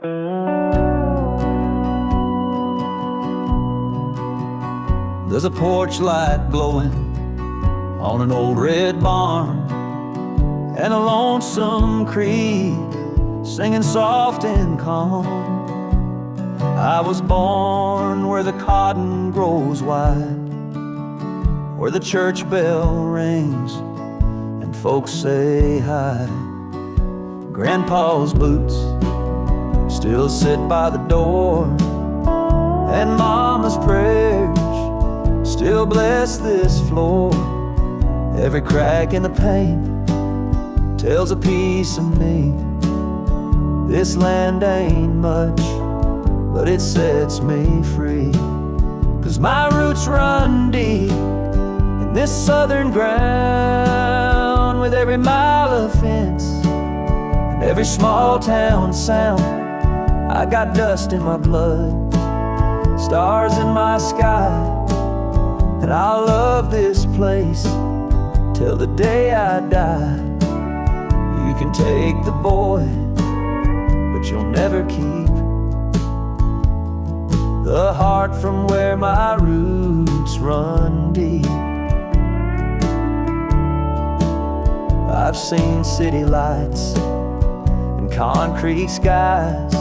There's a porch light glowing on an old red barn, and a lonesome creek singing soft and calm. I was born where the cotton grows wide, where the church bell rings and folks say hi. Grandpa's boots still sit by the door, and Mama's prayers still bless this floor. Every crack in the paint tells a piece of me. This land ain't much, but it sets me free. 'Cause my roots run deep in this southern ground, with every mile of fence and every small town sound. I got dust in my blood, stars in my sky, and I'll love this place till the day I die. You can take the boy, but you'll never keep the heart from where my roots run deep. I've seen city lights and concrete skies,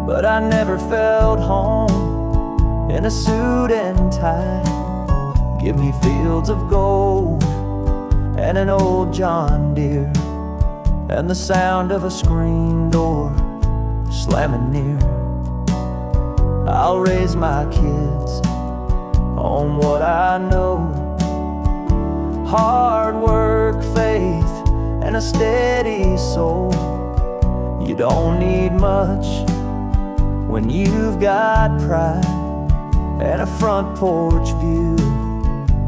but I never felt home in a suit and tie. Give me fields of gold and an old John Deere, and the sound of a screen door slamming near. I'll raise my kids on what I know: hard work, faith, and a steady soul. You don't need much when you've got pride and a front porch view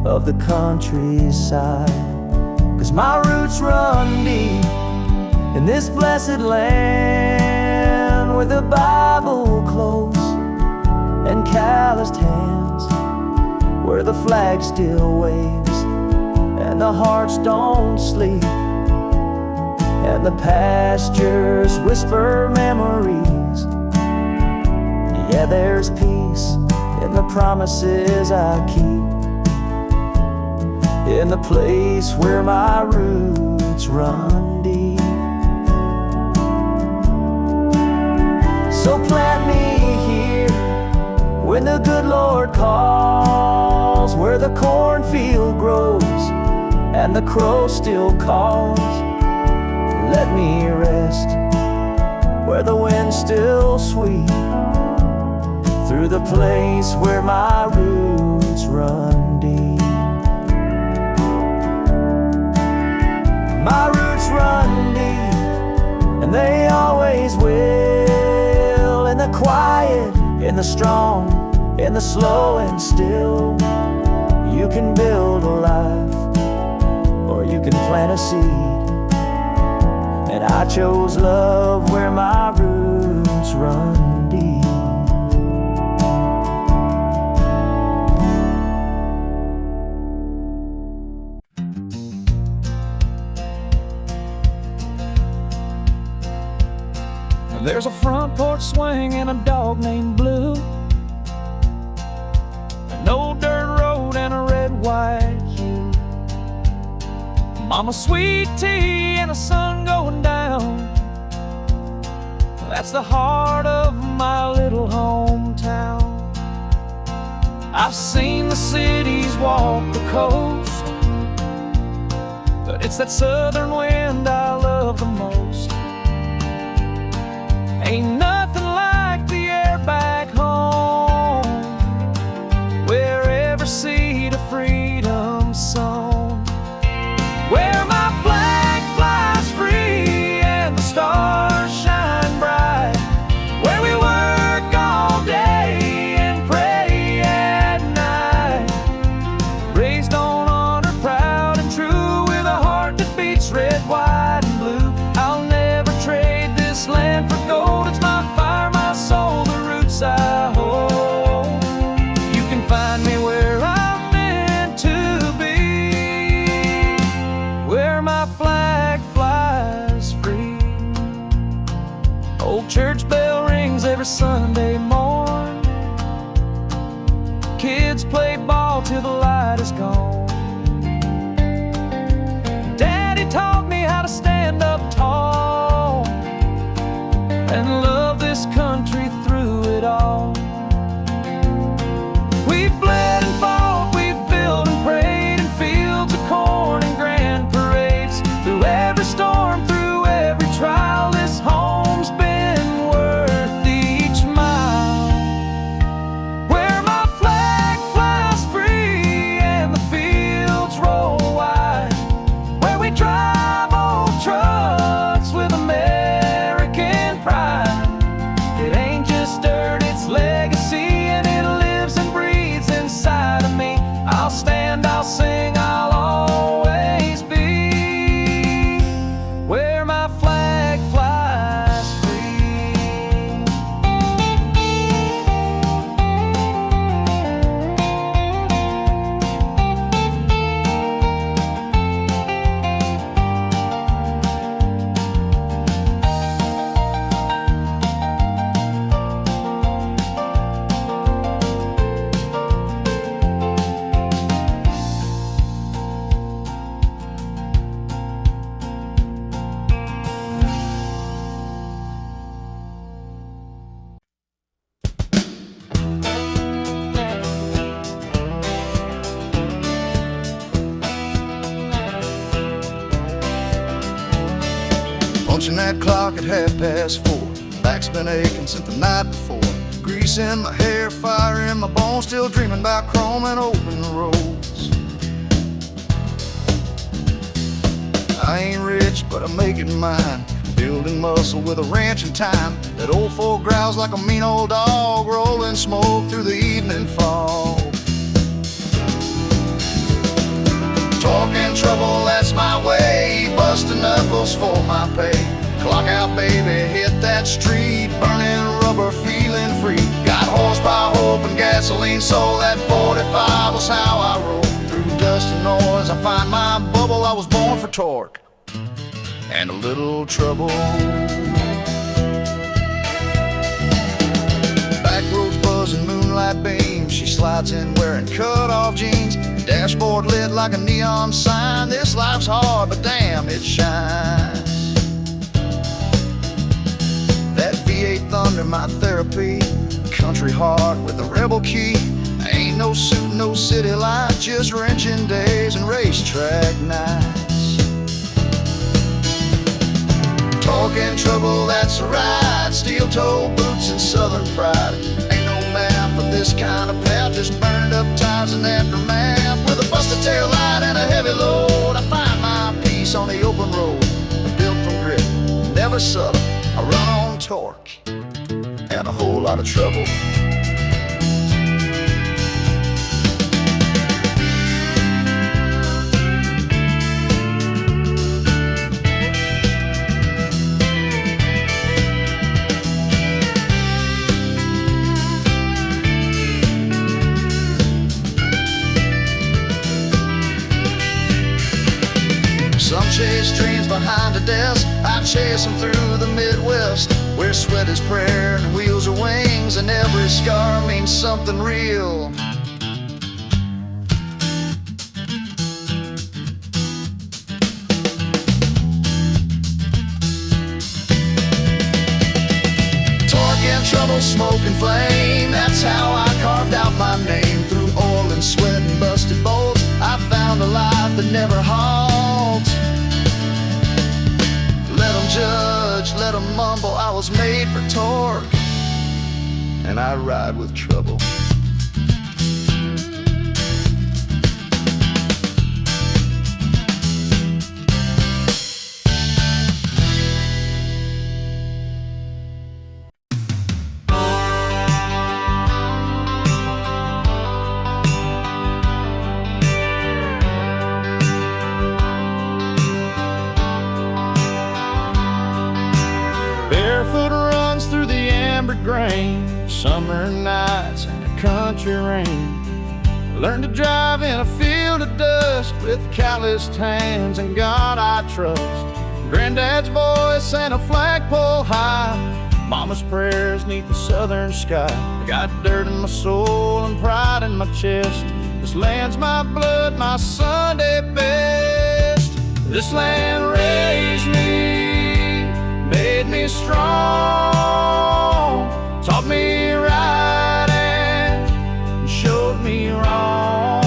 of the countryside. 'Cause my roots run deep in this blessed land, where the Bible close and calloused hands, where the flag still waves and the hearts don't sleep, and the pastures whisper memories. Yeah, there's peace in the promises I keep, in the place where my roots run deep. So plant me here when the good Lord calls, where the cornfield grows and the crow still calls. Let me rest where the wind's still sweet, through the place where my roots run deep. My roots run deep, and they always will, in the quiet, in the strong, in the slow and still. You can build a life, or you can plant a seed, and I chose love where my roots run deep. There's a front porch swing and a dog named Blue, an old dirt road and a red, white hue. Mama sweet tea and a sun going down. That's the heart of my little hometown. I've seen the cities walk the coast, but it's that southern wind I love the most. Ain't nothing like the air back home, where every seed of freedom's sown, where my flag flies free and the stars shine bright, where we work all day and pray at night, raised on honor, proud and true, with a heart that beats red, white and blue. I'll never trade this land for gold. It's my every Sunday morn. Kids play ball till the light is gone. Daddy taught me how to stand up tall and love this country through it all. We've bled and fought, we've built and prayed in fields of corn and grand parades. Through every storm, through every trial, this home's been worth each mile. Where my flag flies free and the fields roll wide, where we drive old trucks with American pride. It ain't just dirt, it's legacy, and it lives and breathes inside of me. I'll stand, I'll sing, I'll always be where my flag flies free. Punching that clock at 4:30. Back's been aching since the night before. Grease in my hair, fire in my bones, still dreaming about chrome and open roads. I ain't rich, but I'm making mine, building muscle with a wrench and time. That old folk growls like a mean old dog, rolling smoke through the evening fog. Talking trouble, that's my way, busting knuckles for my pay. Clock out, baby, hit that street, burning rubber, feeling free. Got horsepower, hope, and gasoline, so that 45 was how I roll. Through dust and noise, I find my bubble. I was born for torque and a little trouble. Back roads buzzing, moonlight beams. She slides in wearing cut-off jeans. Dashboard lit like a neon sign. This life's hard, but damn, it shines. That V8 Thunder, my therapy. Country heart with a rebel key. Ain't no suit, no city life, just wrenching days and racetrack nights. Talking trouble, that's a ride. Steel-toe boots and southern pride. Ain't no map for this kind of path, just burned up tires and aftermath. With a busted tail light and a heavy load, I find my peace on the open road. Built from grit, never subtle. I run on torque and a whole lot of trouble. Some chase dreams behind a desk, I chase them through the Midwest, where sweat is prayer and wheels are wings, and every scar means something real. Torque and trouble, smoke and flame, that's how I carved out my name. Through oil and sweat and busted bolts, I found a life that never halts. Let them judge, let them mumble, I was made for torque, and I ride with trouble. Barefoot runs through the amber grain, summer nights and the country rain. Learned to drive in a field of dust with calloused hands, and God I trust. Granddad's voice and a flagpole high, Mama's prayers neath the southern sky. I got dirt in my soul and pride in my chest. This land's my blood, my Sunday best. This land raised me, made me strong, taught me right and showed me wrong.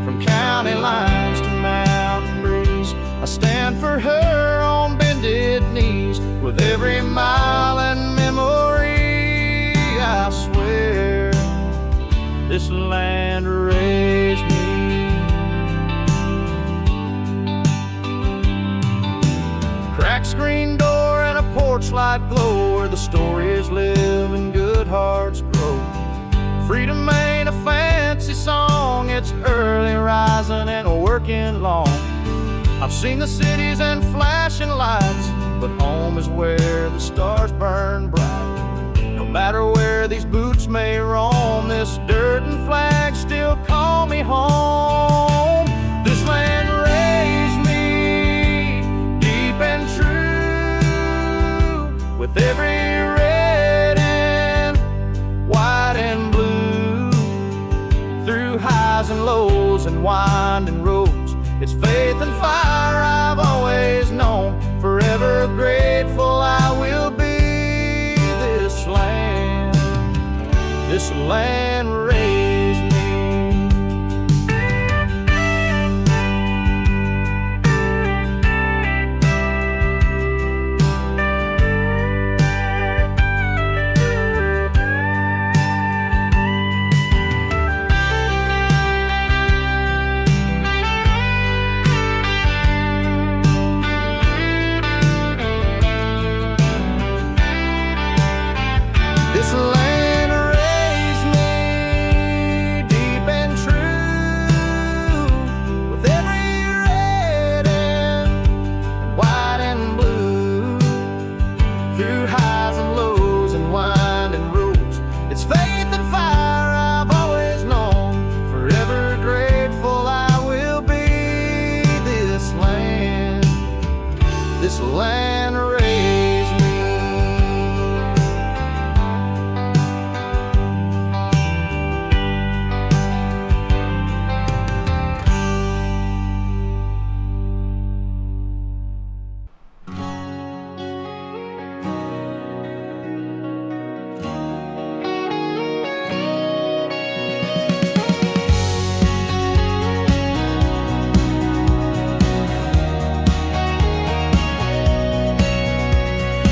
From county lines to mountain breeze, I stand for her on bended knees. With every mile and memory, I swear, this land raised me. Cracked screen door and a porch light glow, where the stories live and good hearts grow. Freedom ain't a fancy song, it's early rising and working long. I've seen the cities and flashing lights, but home is where the stars burn bright. No matter where these boots may roam, this dirt and flag still call me home. This land raised me deep and true, with every red and white and blue. Through highs and lows and winding roads, it's faith and fire I've always known. Forever grateful I will be. This land raised me. This land raised me deep and true, with every red and white and blue. Through highs and lows and winding roads, it's faith and fire I've always known. Forever grateful I will be. This land raised me.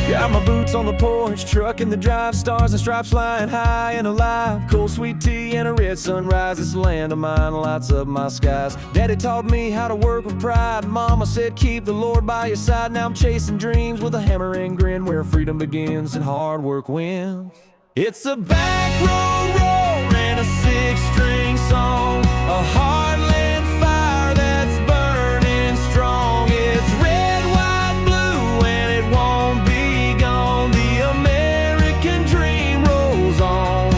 Got my boots on the porch, truck in the drive, stars and stripes flying high and alive. Cold sweet tea and a red sunrise, this land of mine lights up my skies. Daddy taught me how to work with pride, Mama said keep the Lord by your side. Now I'm chasing dreams with a hammer and grin, where freedom begins and hard work wins. It's a back road roar and a six-string song, a heartland fire that's burning strong. It's red, white, blue, and it won't be gone. The American dream rolls on.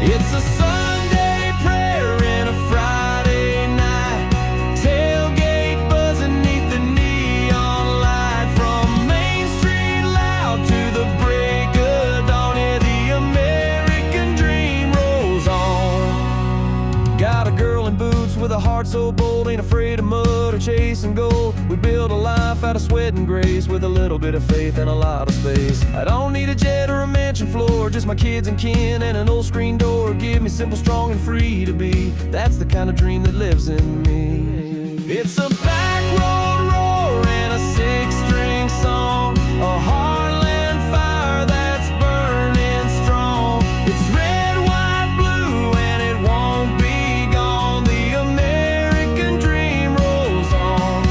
It's a Sunday prayer and a Friday night, tailgate buzzing neath the neon light. From Main Street loud to the break of dawn, yeah, the American dream rolls on. Got a girl in boots with a heart so bold, ain't afraid of mud or chasing gold. We build a life out of sweat and grace, with a little bit of faith and a lot of space. I don't need a jet or a mansion floor, just my kids and kin and an old screen door. Give me simple, strong, and free to be. That's the kind of dream that lives in me. It's a back road roar and a six-string song, a heartland fire that's burning strong. It's red, white, blue, and it won't be gone. The American dream rolls on.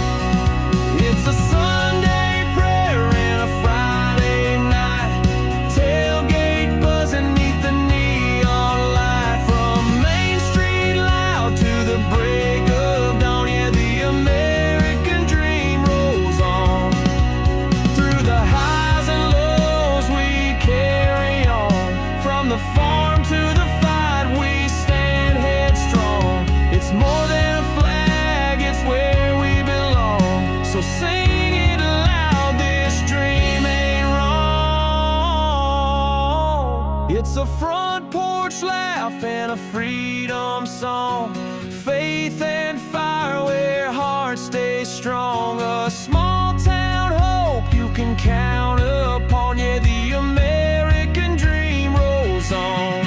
It's a Sunday prayer and a Friday night, tailgate buzzing neath the neon light. From Main Street loud to the break of dawn, yeah, the American It's a front porch laugh and a freedom song, faith and fire where hearts stay strong. A small town hope you can count upon. Yeah, the American dream rolls on.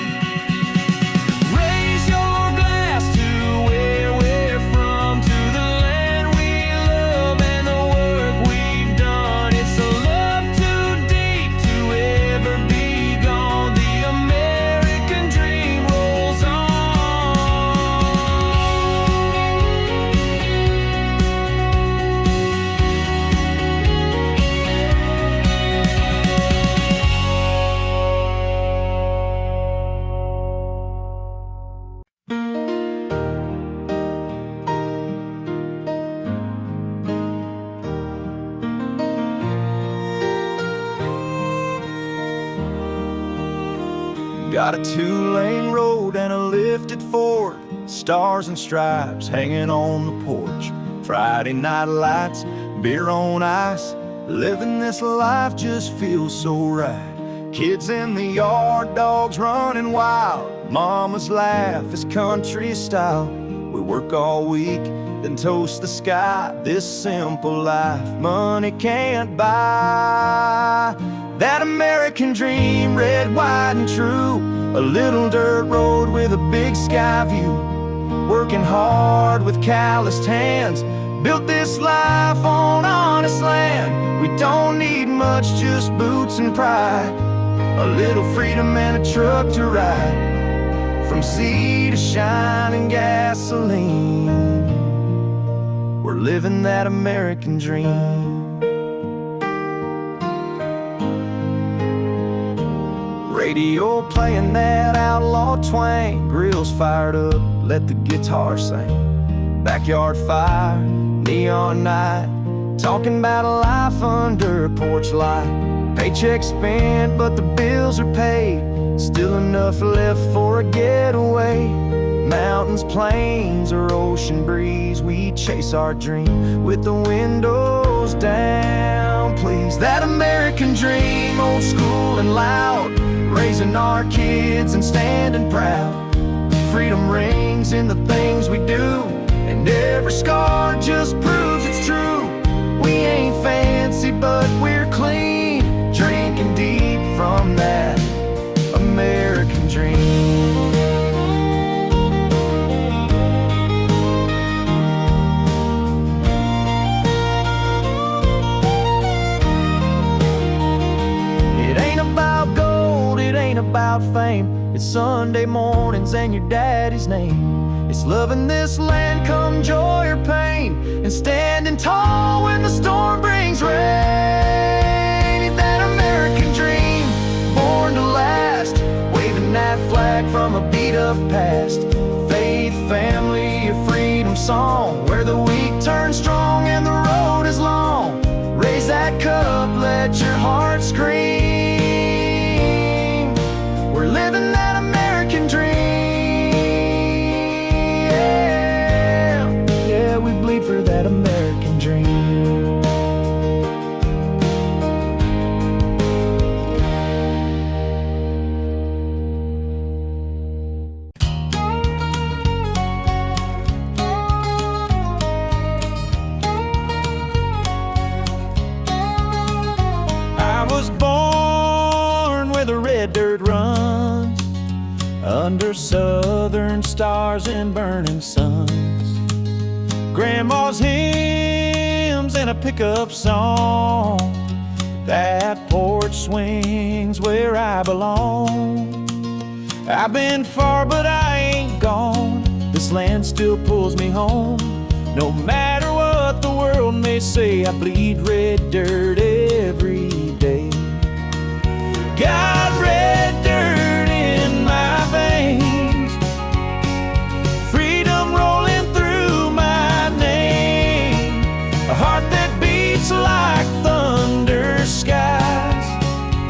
Raise your glass to where we're from, to the land we love and the work we've done. It's a love too deep to ever be gone. The American dream rolls on. Got a 2-lane road and a lifted Ford, stars and stripes hanging on the porch. Friday night lights, beer on ice, living this life just feels so right. Kids in the yard, dogs running wild, mama's laugh is country style. We work all week, then toast the sky, this simple life money can't buy. That American dream, red, white, and true. A little dirt road with a big sky view. Working hard with calloused hands, built this life on honest land. We don't need much, just boots and pride, a little freedom and a truck to ride. From sea to shining gasoline, we're living that American dream. Radio playing that outlaw twang, grills fired up, let the guitar sing. Backyard fire, neon night, talking about a life under a porch light. Paycheck spent, but the bills are paid, still enough left for a getaway. Mountains, plains, or ocean breeze, we chase our dream with the windows down, please. That American dream, old school and loud, raising our kids and standing proud. Freedom rings in the things we do, and every scar just proves it's true. We ain't fancy, but we're clean, drinking deep from that American dream. It ain't about gold, it ain't about fame. It's Sunday mornings and your daddy's name. It's loving this land come joy or pain, and standing tall when the storm brings rain. It's that American dream, born to last, waving that flag from a beat up past. Faith, family, a freedom song, where the weak turn strong and the road is long. Raise that cup, let your heart scream. We're living that American dream. Yeah, yeah, we bleed for that American dream. I was born where the red dirt runs, under southern stars and burning suns. Grandma's hymns and a pickup song, that porch swings where I belong. I've been far but I ain't gone, this land still pulls me home. No matter what the world may say, I bleed red dirt every day. Got red dirt in my veins, freedom rolling through my name, a heart that beats like thunder skies,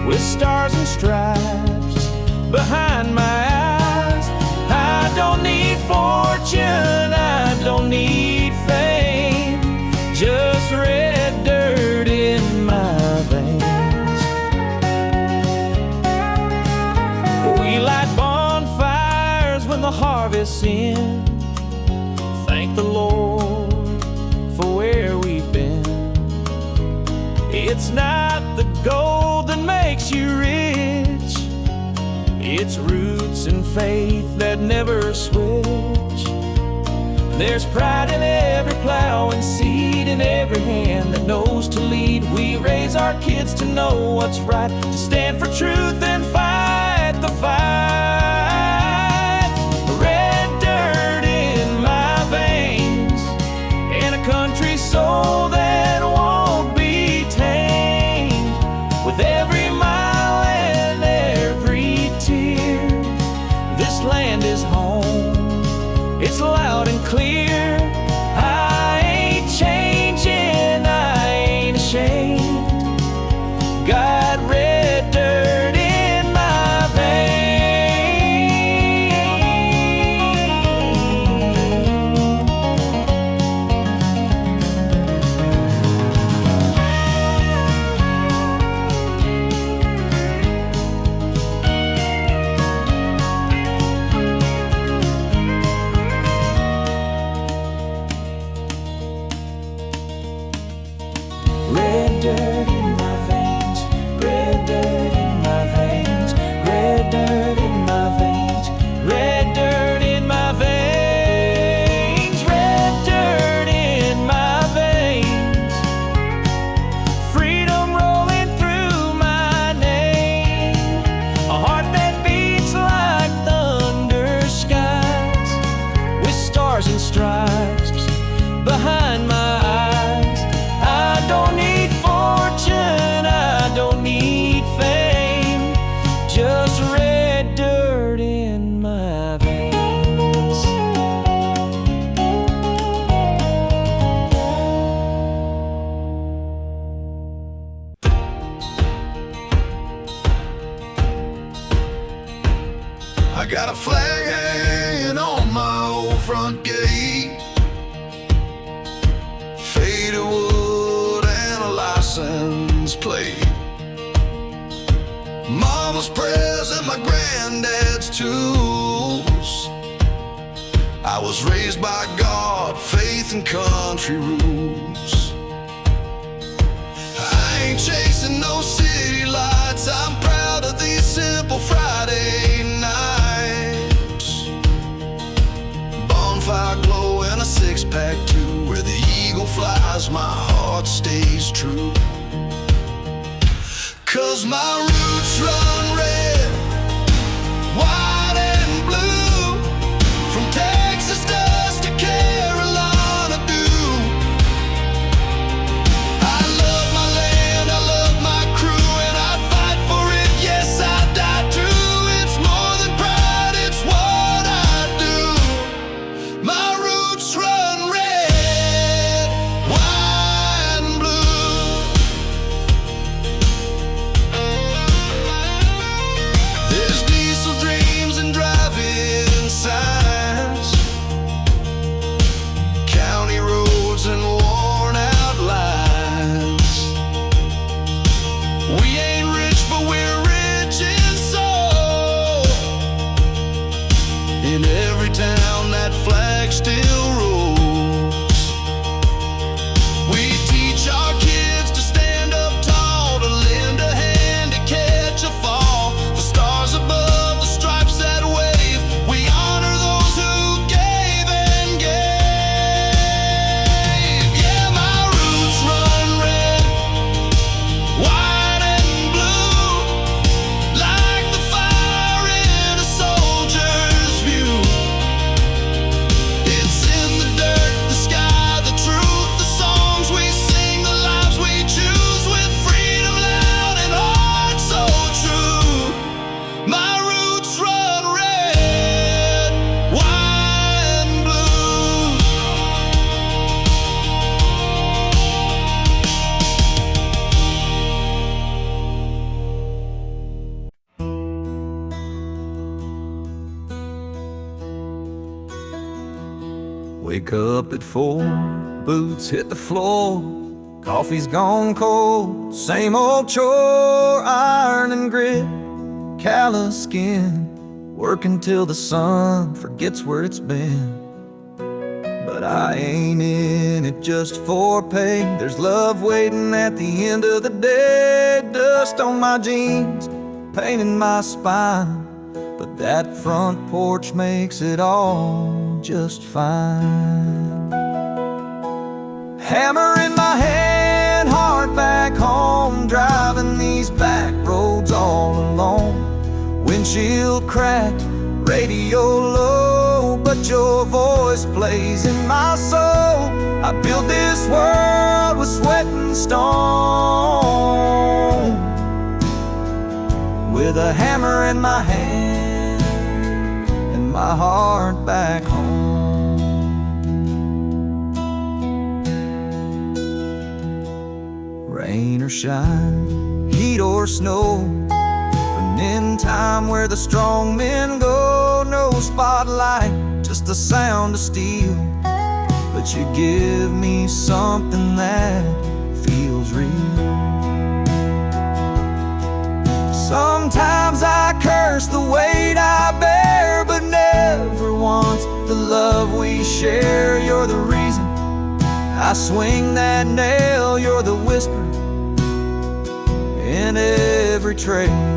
with stars and stripes behind my eyes. I don't need fortune, I don't need fame, just red dirt in my veins. harvest's in. Thank the Lord for where we've been. It's not the gold that makes you rich, it's roots and faith that never switch. There's pride in every plow and seed in every hand that knows to lead. We raise our kids to know what's right, to stand for truth and fight the fight. Red dirt in my veins, and a country soul that won't be tamed. With every mile and every tear, this land is home, it's loud and clear. I ain't changing, I ain't ashamed. Got red dirt in my veins. Red dirt in my veins, red dirt in my veins, red dirt in my veins, red dirt in my veins, red dirt in my veins. Freedom rolling through my name, a heart that beats like thunder skies, with stars and stripes behind my eyes. I don't need fortune, I don't need fame, just red dirt in my veins. I got a flag hanging on my old front gate, faded wood and a license plate. Mama's prayers and my granddad's tools. I was raised by God, faith and country rules. I ain't chasing no city lights, I'm proud of these simple Friday nights. Bonfire glow and a six-pack too, where the eagle flies, my heart stays true. 'Cause my roots run red, white and blue, from Texas dust to Carolina dew. I love my land, I love my crew, and I'd fight for it, yes I'd die too. It's more than pride, it's what I do. My roots run red, white and blue. There's diesel dreams and drive-in signs, county roads and worn-out lines. We ain't rich, but we're rich in soul. In every town that flag still rolls. We teach our kids to stand up tall, to lend a hand, to catch a fall. The stars above, the stripes that wave, we honor those who gave and gave. Yeah, my roots run red, white and blue, like the fire in a soldier's view. It's in the dirt, the sky, the truth, the songs we sing, the lives we choose, with freedom loud and heart so true. My roots run red, white and blue. Wake up at 4, boots hit the floor, coffee's gone cold, same old chore, iron and grit, callous skin, working till the sun forgets where it's been. But I ain't in it just for pay. There's love waiting at the end of the day. Dust on my jeans, pain in my spine, but that front porch makes it all just fine. Hammer in my hand, heart back home, driving these back roads all alone. Windshield cracked, radio low, but your voice plays in my soul. I built this world with sweat and stone, with a hammer in my hand and my heart back home. Rain or shine, heat or snow, an end time where the strong men go. No spotlight, just the sound of steel, but you give me something that feels real. Sometimes I curse the weight I bear, but never once the love we share. You're the reason I swing that nail, you're the whisper in every trail.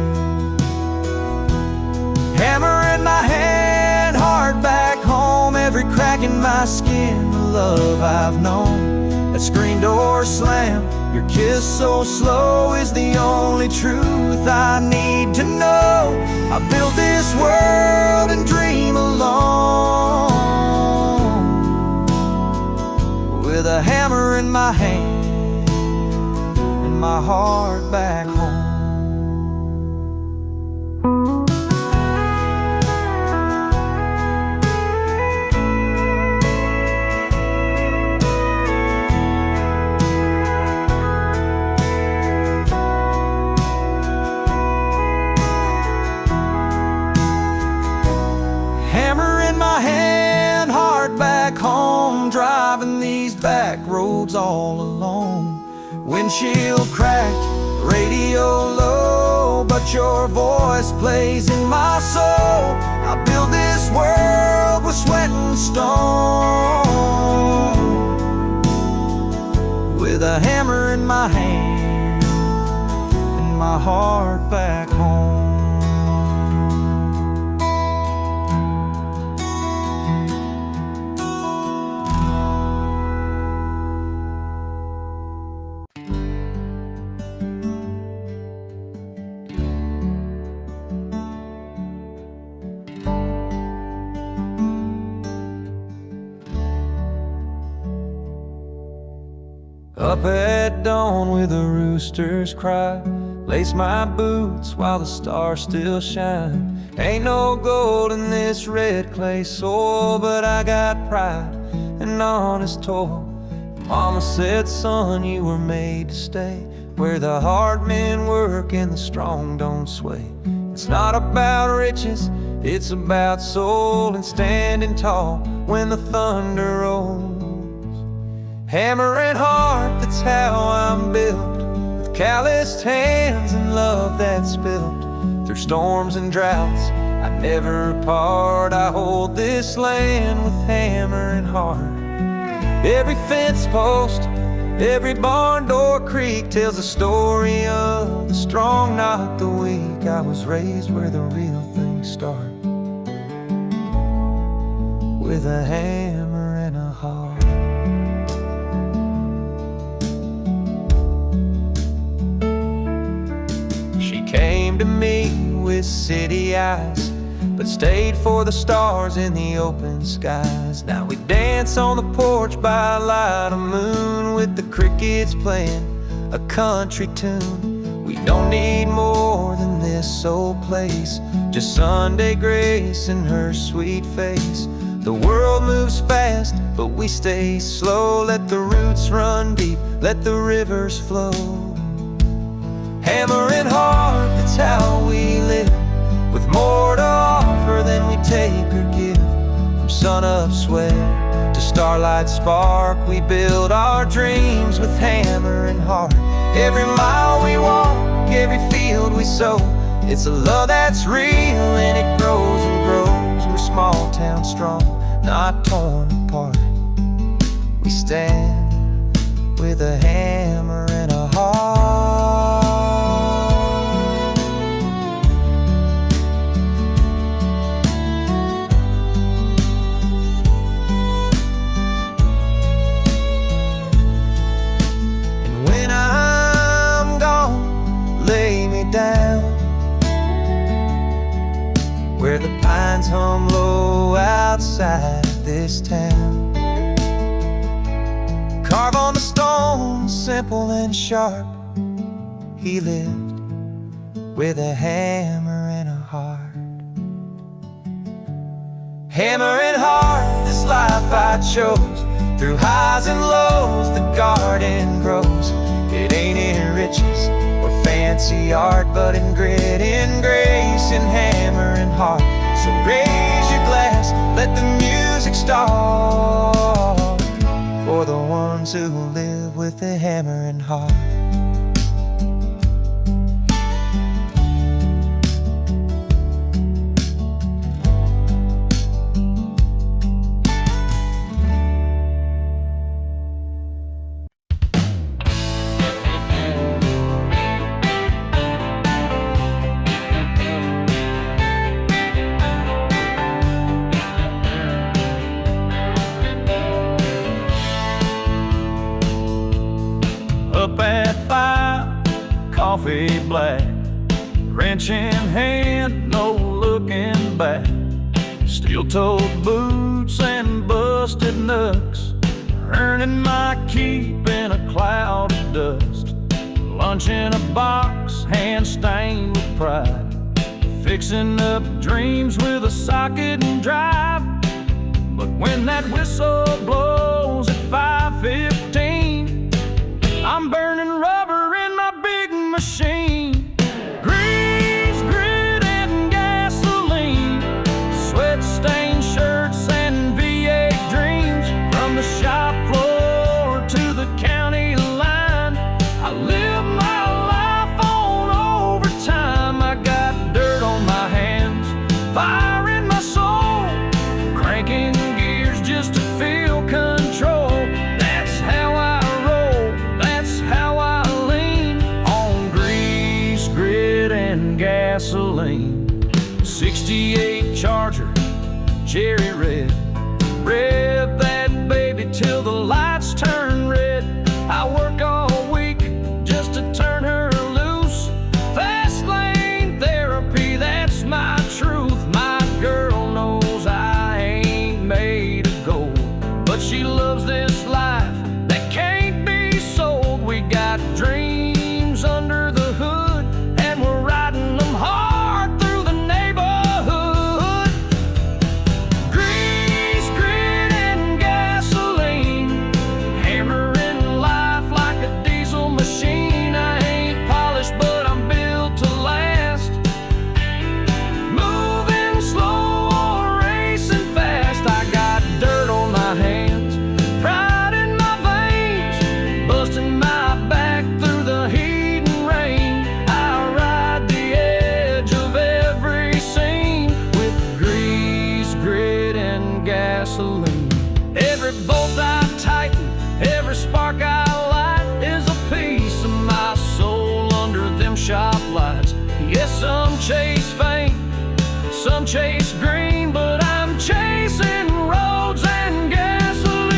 Hammer in my hand, heart back home, every crack in my skin, the love I've known. That screen door slam, your kiss so slow is the only truth I need to know. I built this world and dream alone, with a hammer in my hand and my heart back home. Hammer in my hand, heart back home, driving these back roads all alone. Windshield cracked, radio low, but your voice plays in my soul. I build this world with sweat and stone, with a hammer in my hand and my heart back home. Up at dawn with a rooster's cry, lace my boots while the stars still shine. Ain't no gold in this red clay soil, but I got pride and honest toil. Mama said, son, you were made to stay where the hard men work and the strong don't sway. It's not about riches, it's about soul and standing tall when the thunder rolls. Hammer and heart, that's how I'm built, with calloused hands and love that's built through storms and droughts. I never part, I hold this land with hammer and heart. Every fence post, every barn door creak tells the story of the strong, not the weak. I was raised where the real things start, with a hammer and a heart. Came to me with city eyes, but stayed for the stars in the open skies. Now we dance on the porch by light of moon, with the crickets playing a country tune. We don't need more than this old place, just Sunday grace and her sweet face. The world moves fast, but we stay slow. Let the roots run deep, let the rivers flow. Hammer and heart, that's how we live, with more to offer than we take or give. From sun-up sweat to starlight spark, we build our dreams with hammer and heart. Every mile we walk, every field we sow, it's a love that's real and it grows and small town strong, not torn apart. We stand with a hammer and a heart. And when I'm gone, lay me down where the pines hum low outside this town. Carve on the stone, simple and sharp. He lived with a hammer and a heart. Hammer and heart, this life I chose. Through highs and lows, the garden grows. It ain't in riches or fancy art, but in grit, in grace, in hammer and heart. So raise your glass, let the music start, for the ones who live with a hammer and heart. Up at 5, coffee black, wrench in hand, no looking back. Steel-toed boots and busted knucks, earning my keep in a cloud of dust. Lunch in a box, hand stained with pride, fixing up dreams with a socket and drive. But when that whistle blows at 5:15, I'm burning rubber in my big machine. Grease, grit, and gasoline, sweat-stained shirts and V8 dreams. From the shop floor to the county line, I live my life on overtime. I got dirt on my hands, fire in my soul, cranking gears just to feel control. That's how I roll, that's how I lean on grease, grit, and gasoline. 68 Charger, cherry red, rev that baby till the lights turn red. I work all week just to turn her loose. Fast lane therapy, that's my truth. My girl knows I ain't made of gold, but she loves this life that can't be sold. We got dreams under the hood, and we're riding them hard through the neighborhood. Grease, grit, and gasoline, hammering life like a diesel machine. I ain't polished, but I'm built to last. Moving slow or racing fast, I got dirt on my hands, pride in my veins, busting my back through the heat and rain. I ride the edge of every scene with grease, grit, and gasoline. Every bolt I tighten, every spark I light is a piece of my soul under them shop lights. Yes, some chase fame, some chase green, but I'm chasing roads and gasoline.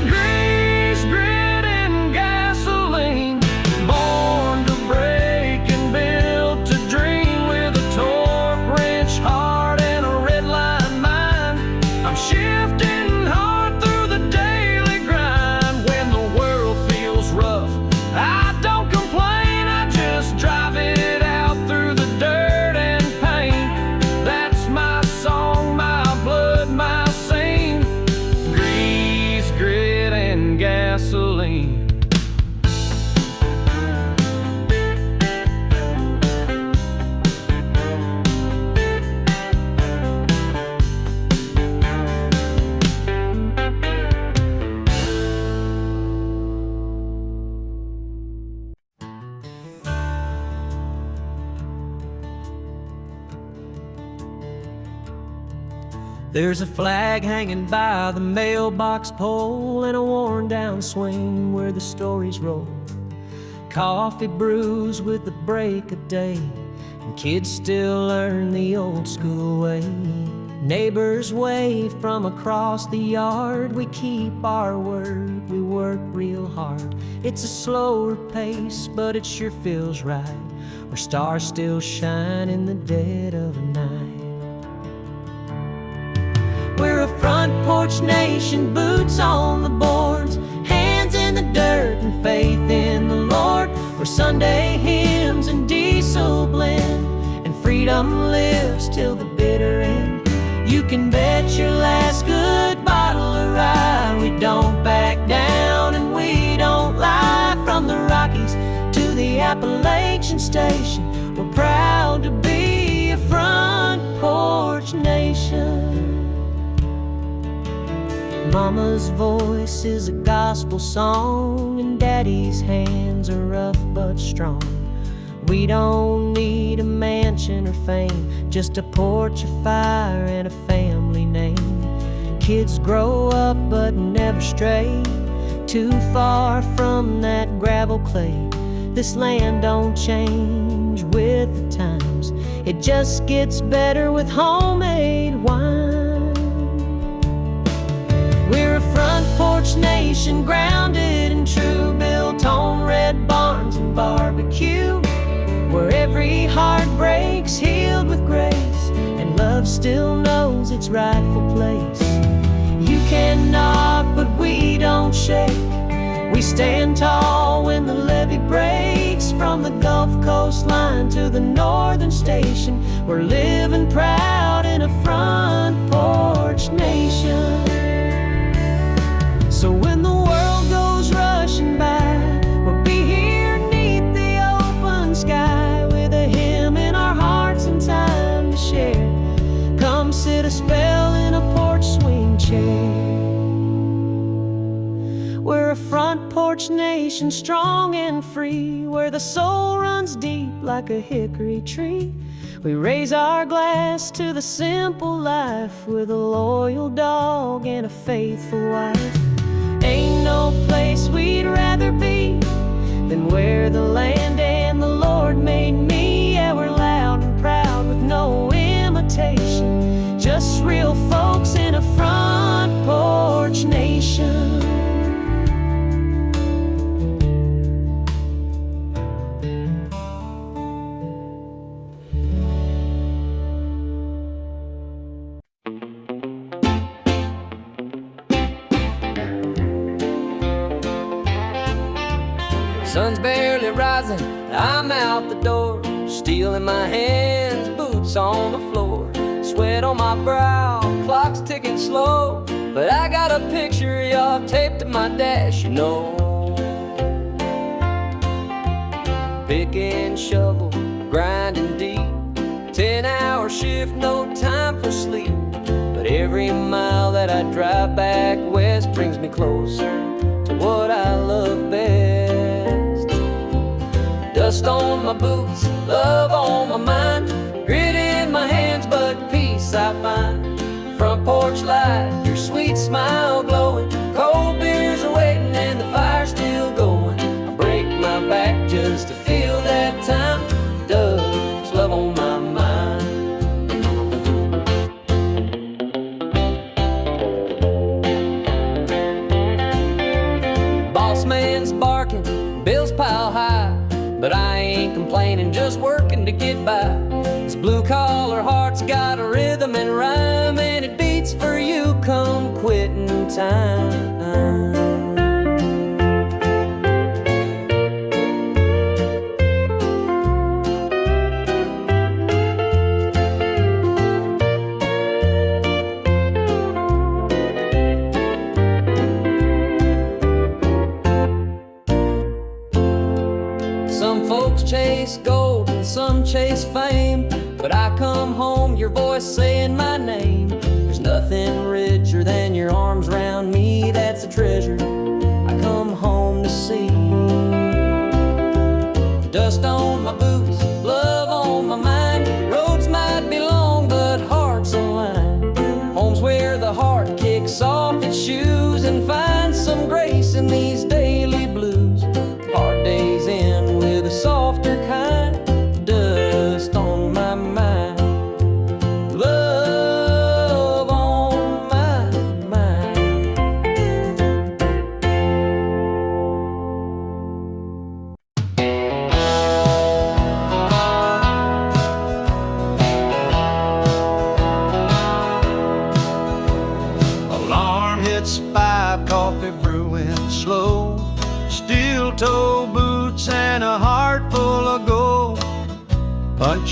Grease, grit, and gasoline, born to break and built to dream with a torque wrench heart and a red line mind. I'm shifting hard through the daily grind. When the world feels rough, I don't complain, I just drive it out through the dirt and pain. That's my There's a flag hanging by the mailbox pole and a worn down swing where the stories roll. Coffee brews with the break of day, and kids still learn the old school way. Neighbors wave from across the yard. We keep our word, we work real hard. It's a slower pace, but it sure feels right, where stars still shine in the dead of the night. We're a front porch nation, boots on the boards, hands in the dirt and faith in the Lord. Where Sunday hymns and diesel blend, and freedom lives till the bitter end. You can bet your last good bottle of rye we don't back down and we don't lie. From the Rockies to the Appalachian Station, we're proud to be a front porch nation. Mama's voice is a gospel song, and Daddy's hands are rough but strong. We don't need a mansion or fame, just a porch, a fire, and a family name. Kids grow up but never stray too far from that gravel clay. This land don't change with the times, it just gets better with homemade wine. We're a front porch nation, grounded and true, built on red barns and barbecue, where every heart breaks, healed with grace, and love still knows its rightful place. You can knock, but we don't shake. We stand tall when the levee breaks. From the Gulf Coast line to the northern station, we're living proud in a front porch nation. So when the world goes rushing by, we'll be here neath the open sky, with a hymn in our hearts and time to share. Come sit a spell in a porch swing chair. We're a front porch nation, strong and free, where the soul runs deep like a hickory tree. We raise our glass to the simple life, with a loyal dog and a faithful wife. Ain't no place we'd rather be than where the land and the Lord made me. Yeah, we're loud and proud with no imitation, just real folks in a front porch nation. Sun's barely rising, I'm out the door, steel in my hands, boots on the floor, sweat on my brow, clock's ticking slow, but I got a picture of y'all taped to my dash, you know. Pick and shovel, grinding deep, 10-hour shift, no time for sleep, but every mile that I drive back west brings me closer to what I love best. Dust on my boots, love on my mind, grit in my hands, but peace I find. Front porch light, your sweet smile glowing, cold beers are waiting and the fire's still going. I break my back just to feel that time, Doug's love on my mind. Boss man's barking, bills pile high, but I ain't complaining, just working to get by. This blue-collar heart's got a rhythm and rhyme, and it beats for you come quitting time. Some folks chase gold and some chase fame, but I come home, your voice saying my name. There's nothing richer than your arms around me, that's a treasure I come home to see. Dust on my boots, love on my mind, roads might be long but hearts aligned. Home's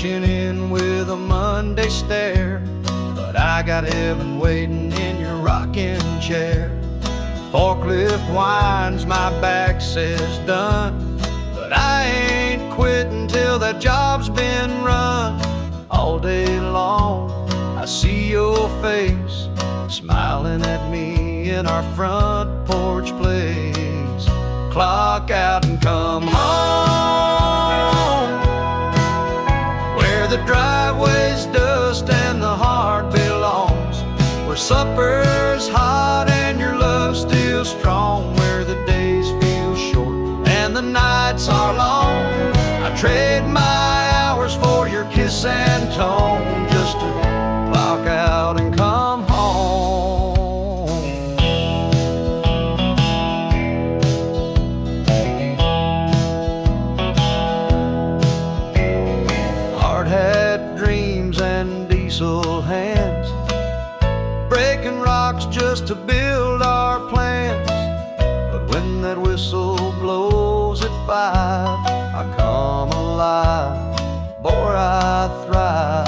marching in with a Monday stare, but I got heaven waiting in your rocking chair. Forklift whines, my back says done, but I ain't quitting till that job's been run. All day long I see your face smiling at me in our front porch place. Clock out and come home, where the driveway's dust and the heart belongs, where supper's hot and your love's still strong, where the days feel short and the nights are long. I trade my hours for your kiss and tone, just to clock out and come home. Hard hat dreams and diesel hands, breaking rocks just to build our plans. But when that whistle blows at 5, I come alive, boy, I thrive.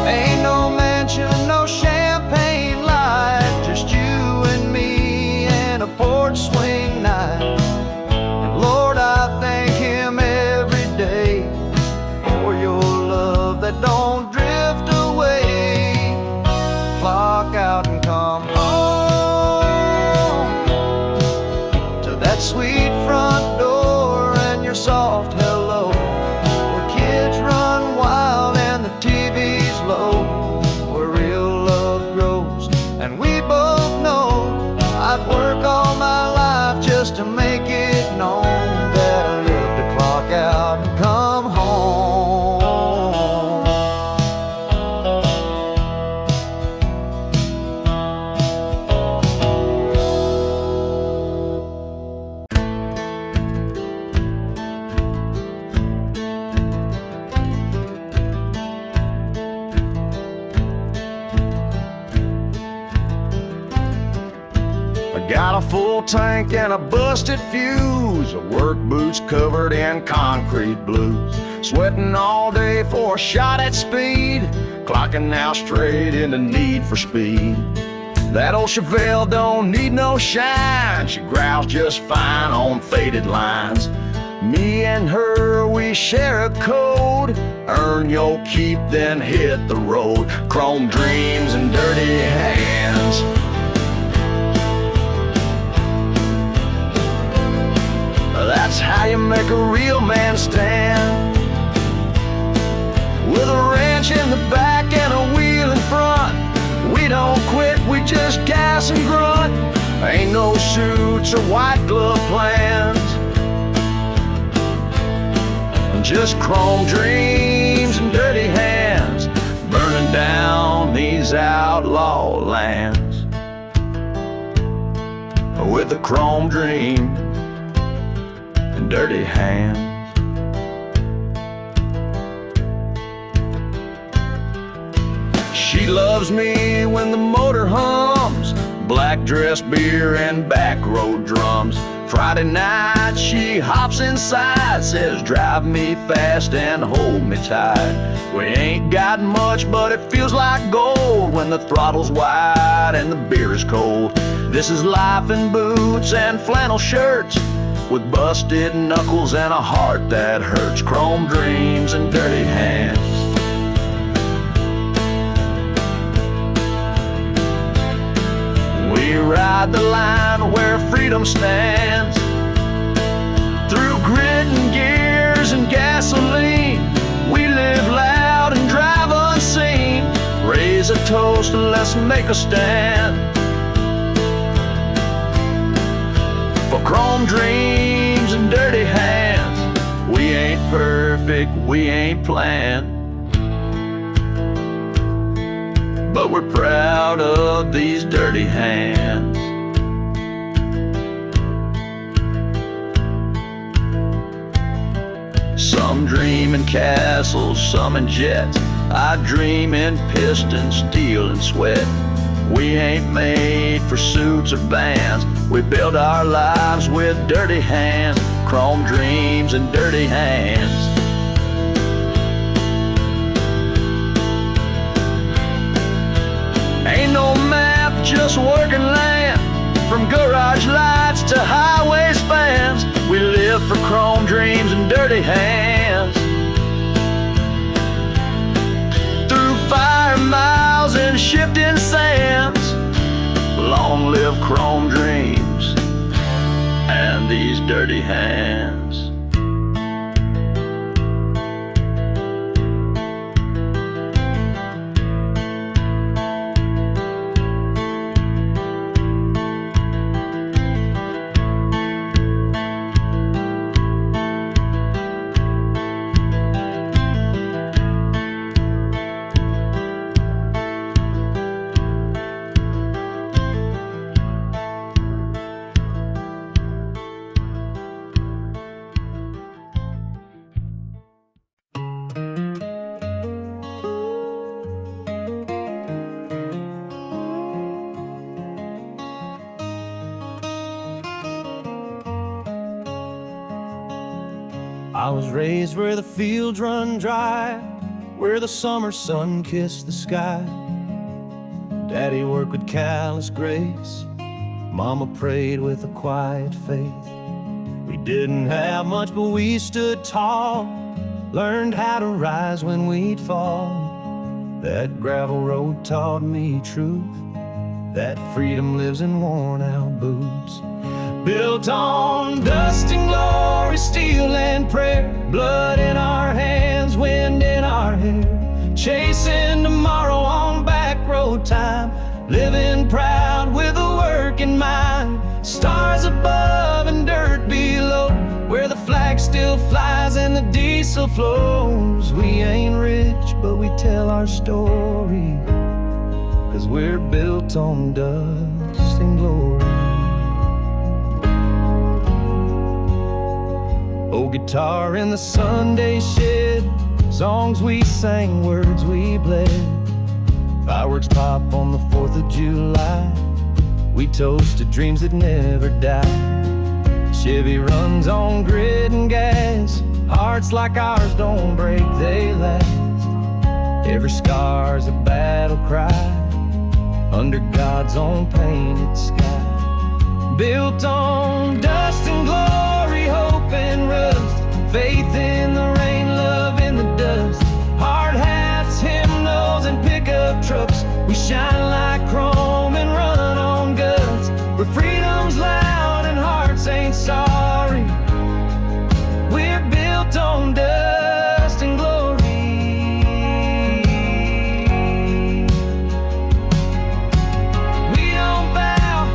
Ain't no mansion, no champagne light, just you and me and a porch swing night. And Lord, I thank Him every day for your love that don't drift away. Clock out and come home to that sweet front door and your soft hello, where kids run wild and the TV's low, where real love grows. And we both know I'd work all my life just to make it known that I live to clock out and come home. Got a full tank and a busted fuse, work boots covered in concrete blues, sweating all day for a shot at speed, clocking now straight into Need for Speed. That old Chevelle don't need no shine, she growls just fine on faded lines. Me and her, we share a code, earn your keep then hit the road. Chrome dreams and dirty hands, that's how you make a real man stand. With a wrench in the back and a wheel in front, we don't quit, we just gas and grunt. Ain't no suits or white glove plans, just chrome dreams and dirty hands, burning down these outlaw lands. With a chrome dream and dirty hands. She loves me when the motor hums, black dress beer and back road drums. Friday night she hops inside, says drive me fast and hold me tight. We ain't got much but it feels like gold when the throttle's wide and the beer is cold. This is life in boots and flannel shirts, with busted knuckles and a heart that hurts. Chrome dreams and dirty hands. We ride the line where freedom stands, through grit and gears and gasoline. We live loud and drive unseen. Raise a toast and let's make a stand for chrome dreams and dirty hands. We ain't perfect, we ain't planned, but we're proud of these dirty hands. Some dream in castles, some in jets. I dream in pistons, steel and sweat. We ain't made for suits or bands. We build our lives with dirty hands, chrome dreams and dirty hands. garage lights to highway spans. We live for chrome dreams and dirty hands. Through fire miles and shifting sands, long live chrome dreams and these dirty hands. I was raised where the fields run dry, where the summer sun kissed the sky. Daddy worked with callous grace, Mama prayed with a quiet faith. We didn't have much, but we stood tall, learned how to rise when we'd fall. That gravel road taught me truth, that freedom lives in worn out boots. Built on dust and glory, steel and prayer, blood in our hands, wind in our hair, chasing tomorrow on back road time, living proud with a work in mind. Stars above and dirt below, where the flag still flies and the diesel flows. We ain't rich, but we tell our story, 'cause we're built on dust and glory. Oh, guitar in the Sunday shed, songs we sang, words we bled. Fireworks pop on the 4th of July, we toasted dreams that never die. Chevy runs on grit and gas, hearts like ours don't break, they last. Every scar's a battle cry, under God's own painted sky. Built on dust and glory, hope and rust, faith in the rain, love in the dust. Hard hats, hymnals, and pickup trucks, we shine like chrome and run on guts. Where freedom's loud and hearts ain't sorry, we're built on dust and glory. We don't bow,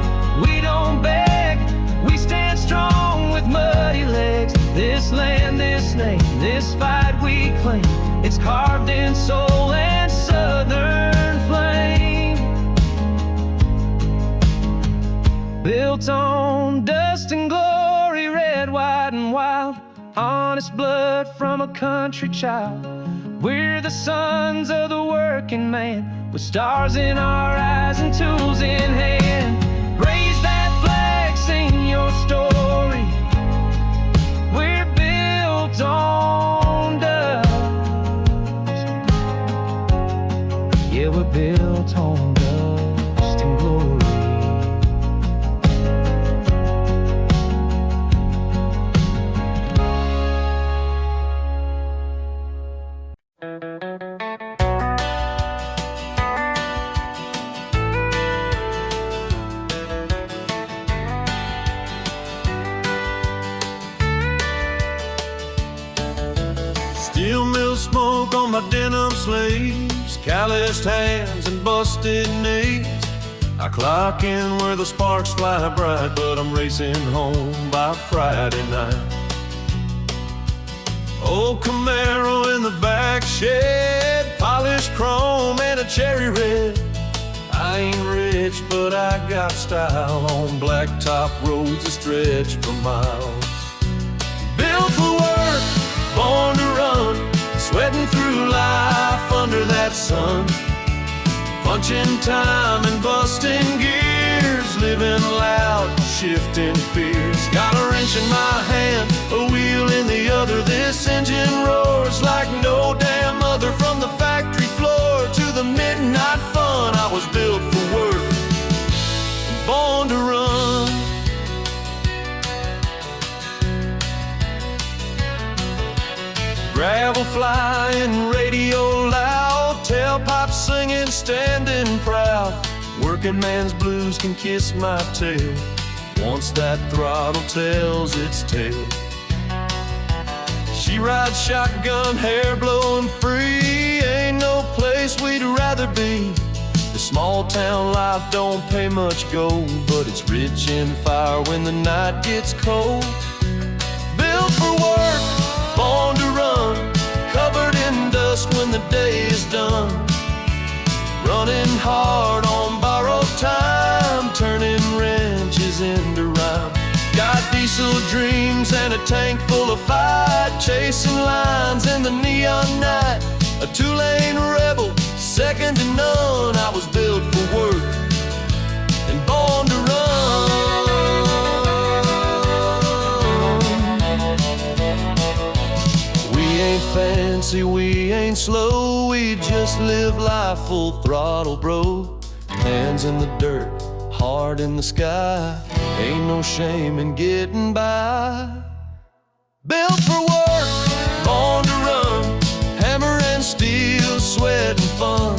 we don't beg, we stand strong with muddy legs. This land, this name, this fight we claim, it's carved in soul and southern flame. Built on dust and glory, red, white, and wild, honest blood from a country child. We're the sons of the working man, with stars in our eyes and tools in hand. Raise that flag, sing your story, we're built on dust. Yeah, we're built on dust and glory. Steel mill smoke on my denim sleeves, calloused hands and busted knees. I clock in where the sparks fly bright, but I'm racing home by Friday night. Old Camaro in the back shed, polished chrome and a cherry red. I ain't rich, but I got style on blacktop roads that stretch for miles. Built for work, born to run, sweating through life under that sun. Punching time and busting gears, living loud, shifting fears. Got a wrench in my hand, a wheel in the other. This engine roars like no damn other. From the factory floor to the midnight fun, I was built for work, born to run. flying, radio loud, tailpipe singing, standing proud. Working man's blues can kiss my tail once that throttle tells its tale. She rides shotgun, hair blowing free. Ain't no place we'd rather be. The small town life don't pay much gold, but it's rich in fire when the night gets cold. Built for work, born to run, covered in dust when the day is done. Running hard on borrowed time, turning wrenches into rhyme. Got diesel dreams and a tank full of fight, chasing lines in the neon night. A two-lane rebel, second to none. I was built for work and born to run. We ain't fancy, we ain't slow, we just live life full throttle, bro. Hands in the dirt, heart in the sky. Ain't no shame in getting by. Built for work, born to run, hammer and steel, sweat and fun.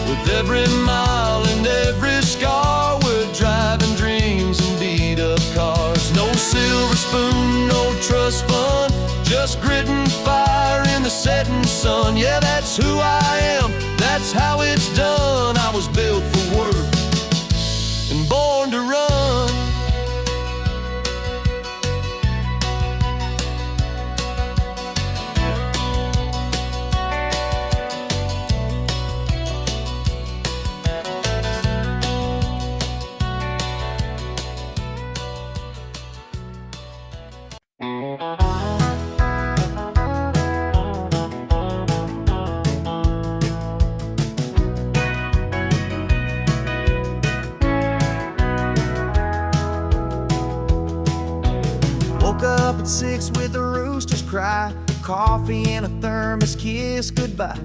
With every mile and every scar, we're driving dreams and beat up cars. No silver spoon, no trust fund, just grit and fire in the setting sun. Yeah, that's who I am, that's how it's done. I was built for work and born to run. Woke up at 6 with the roosters cry, coffee and a thermos kiss goodbye.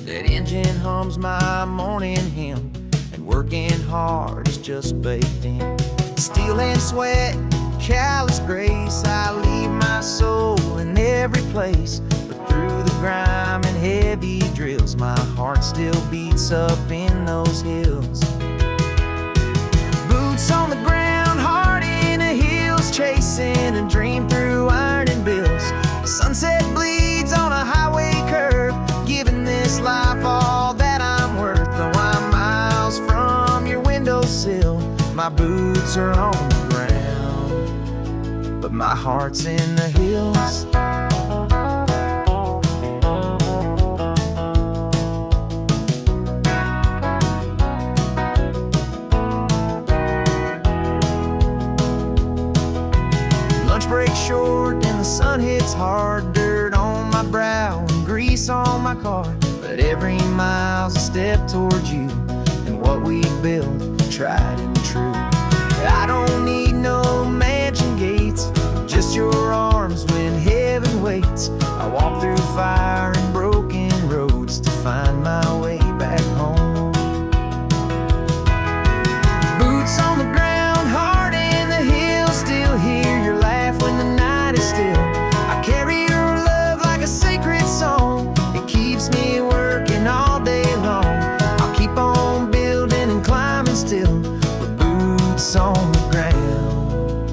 That engine hums my morning hymn, and working hard is just baked in. Steel and sweat, callous grace, I leave my soul in every place. But through the grime and heavy drills, my heart still beats up in those hills. Boots on the ground, heart in the hills, chasing a dream through ironing bills. Sunset bleeds on a highway curve, giving this life all that I'm worth. Though I'm miles from your windowsill, my boots are on the ground, but my heart's in the hills. Break short and the sun hits hard, dirt on my brow and grease on my car. But every mile's a step towards you and what we built, tried and true. I don't need no mansion gates, just your arms when heaven waits. I walk through fire and broken roads to find my way back home. Boots on the ground, heart in the hills, still hear your laugh when the night is still. I carry your love like a sacred song, it keeps me working all day long. I'll keep on building and climbing still, with boots on the ground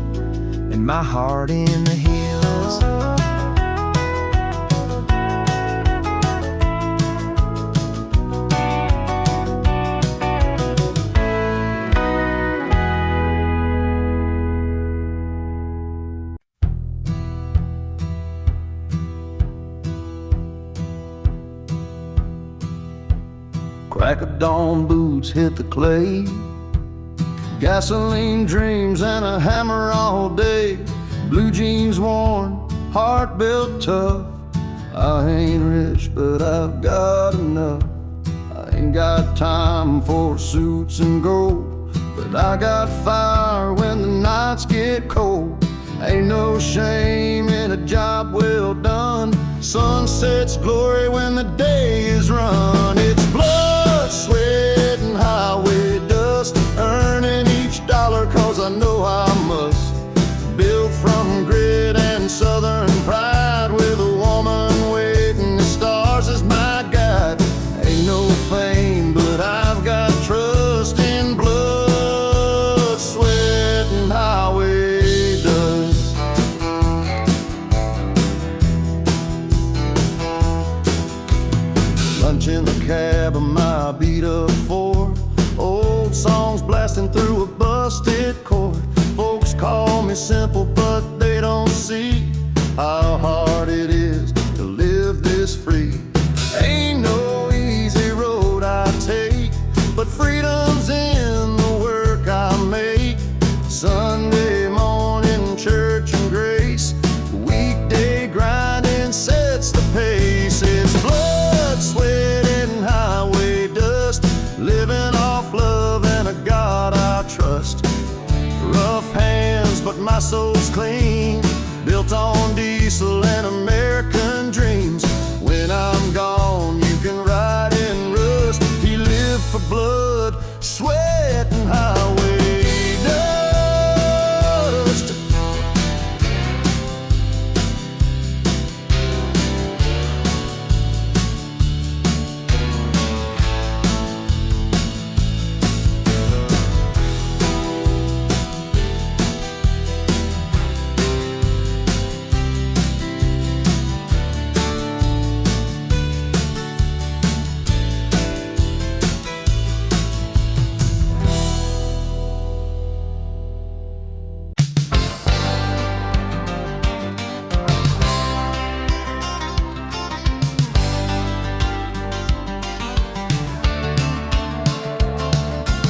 and my heart in the hills. Crack of dawn, boots hit the clay, gasoline dreams and a hammer all day. Blue jeans worn, heart built tough. I ain't rich, but I've got enough. I ain't got time for suits and gold, but I got fire when the nights get cold. Ain't no shame in a job well done. Sunset's glory when the day is run. It's blood, sweat, and highway dust, earning each dollar cause I know I must. Built from grit and southern pride, with a woman waiting Lunch in the cab of my beat-up Ford, old songs blasting through a busted chord. Folks call me simple, but they don't see how hard it is to live this free. Ain't no easy road I take, but freedom's in the work I make. Sunday morning church and grace, weekday grinding sets the pace. It's blood, sweat, and highway dust, living off love and a God I trust. Rough hands, but my soul's clean, built on diesel and American dreams. When I'm gone, you can ride in rust. He lived for blood, sweat, and highway dust.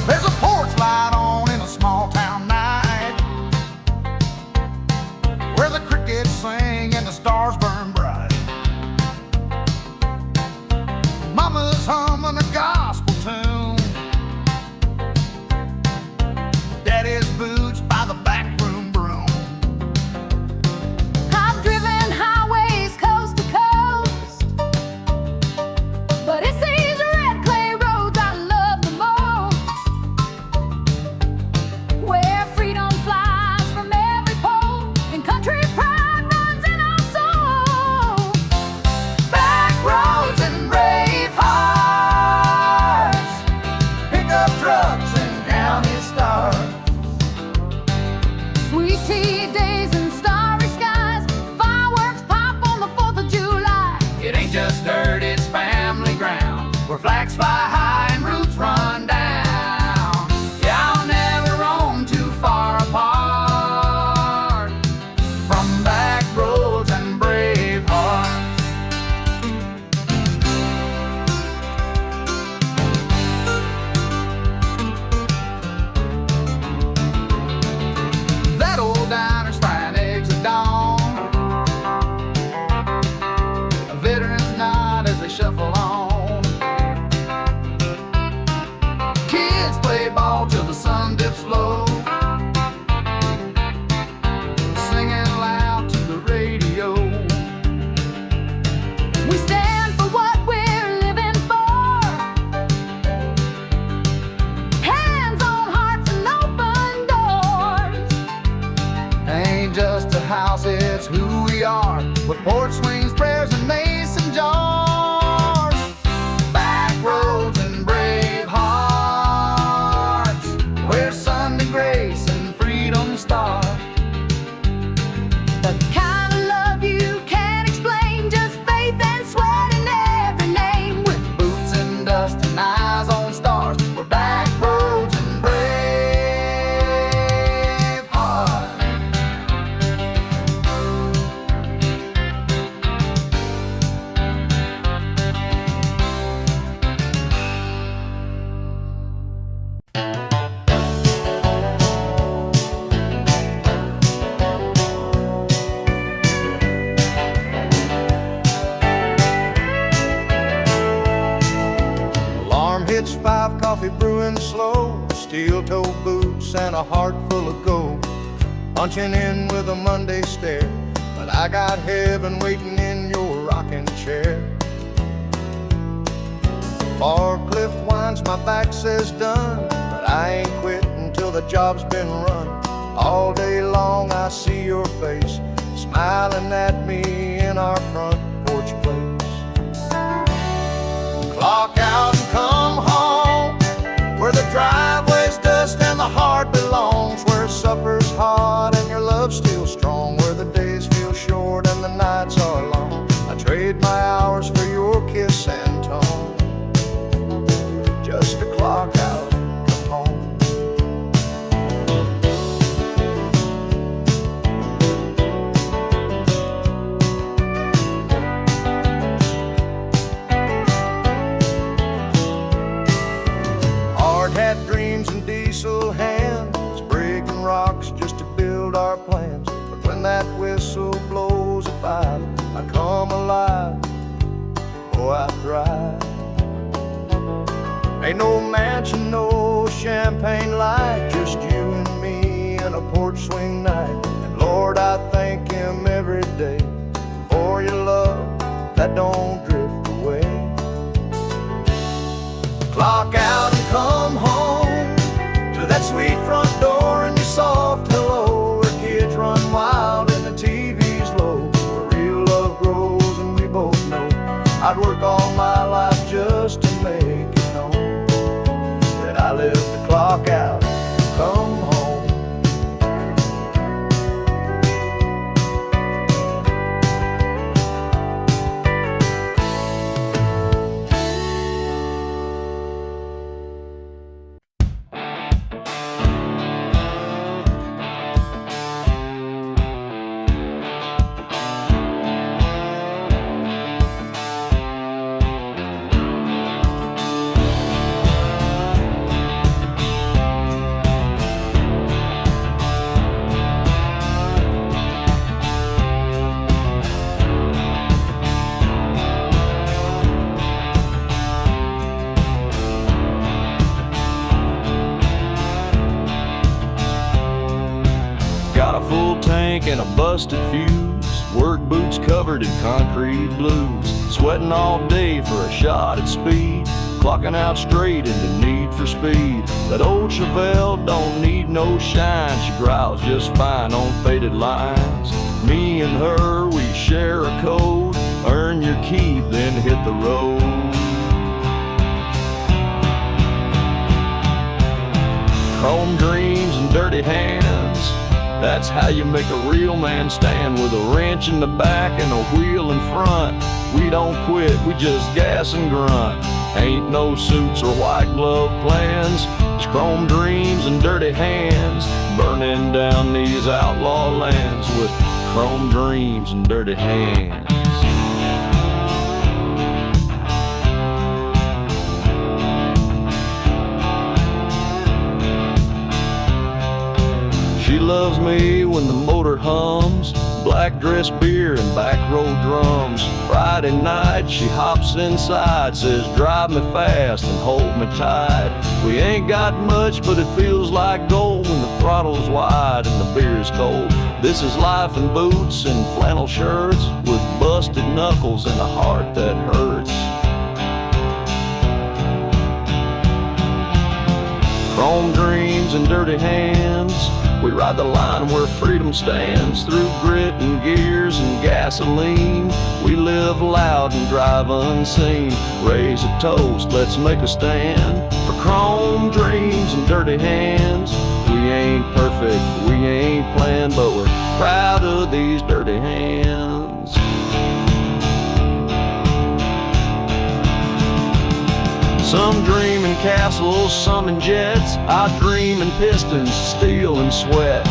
There's a porch light on in a small town night, where the crickets sing and the stars burn bright. Mama's humming a gospel tune, Daddy's boots by the backroom broom. I've driven highways coast to coast, but it's these red clay roads I love the most, where freedom flies from every pole and country pride runs in our soul. Back roads and brave hearts, pickup trucks and county stars. Sweet tea days and starry skies, fireworks pop on the 4th of July. It ain't just dirt, it's family ground, where flags fly high and roots run down. Yeah, I'll never roam too far apart from back roads and brave hearts. That old diner's frying eggs at dawn, a veteran's nod as they shuffle on. Kids play ball till the sun dips low, singing loud to the radio. We stand for what we're living for, hands on hearts and open doors. Ain't just a house, it's who we are, with porch swings, prayers, and mason jars. Back roads and brave hearts, where Sunday grace and freedom start. The kind of love you can't explain, just faith and sweat in every name. With boots and dust and eyes on stars, we're back roads and brave hearts. Alarm hits 5, coffee brewing slow, steel-toe boots and a heart full of gold. Punching in with a Monday stare, but I got heaven waiting in your rocking chair. Forklift whines, my back says done, but I ain't quit until the job's been run. All day long I see your face, smiling at me in our front porch place. Clock out and come home, where the driveway's dust and the heart belongs, where supper's hot and your love's still strong, where the days feel short and the nights are long. I trade my hours for your kiss and tone. dry. Ain't no mansion, no champagne light, just you and me and a porch swing night. And Lord, I thank Him every day for your love that don't drift away. Clock out and come home to that sweet front door and your soft hello, where kids run wild and the TV's low, where real love grows and we both know I'd work all my life just to make it known that I live the clock out and come home. Got a full tank and a busted fuse, work boots covered in concrete blues, sweating all day for a shot at speed, clocking out straight into Need for Speed. That old Chevelle don't need no shine, she growls just fine on faded lines. Me and her, we share a code, earn your keep, then hit the road. Chrome dreams and dirty hands, that's how you make a real man stand, with a wrench in the back and a wheel in front. We don't quit, we just gas and grunt. Ain't no suits or white glove plans, it's chrome dreams and dirty hands, burning down these outlaw lands with chrome dreams and dirty hands. She loves me when the motor hums, black dress beer and back row drums. Friday night she hops inside, says drive me fast and hold me tight. We ain't got much but it feels like gold when the throttle's wide and the beer's cold. This is life in boots and flannel shirts, with busted knuckles and a heart that hurts. Chrome dreams and dirty hands, we ride the line where freedom stands, through grit and gears and gasoline. We live loud and drive unseen, raise a toast, let's make a stand for chrome dreams and dirty hands. We ain't perfect, we ain't planned, but we're proud of these dirty hands. Some dream in castles, some in jets. I dream in pistons, steel and sweat.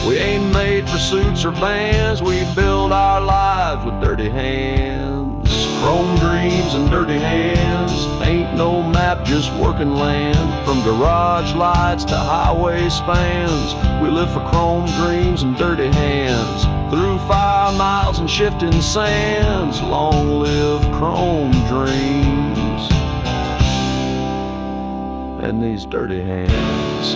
We ain't made for suits or bands, we build our lives with dirty hands. Chrome dreams and dirty hands, ain't no map, just working land. From garage lights to highway spans, we live for chrome dreams and dirty hands. Through 5 miles and shifting sands, long live chrome dreams and these dirty hands.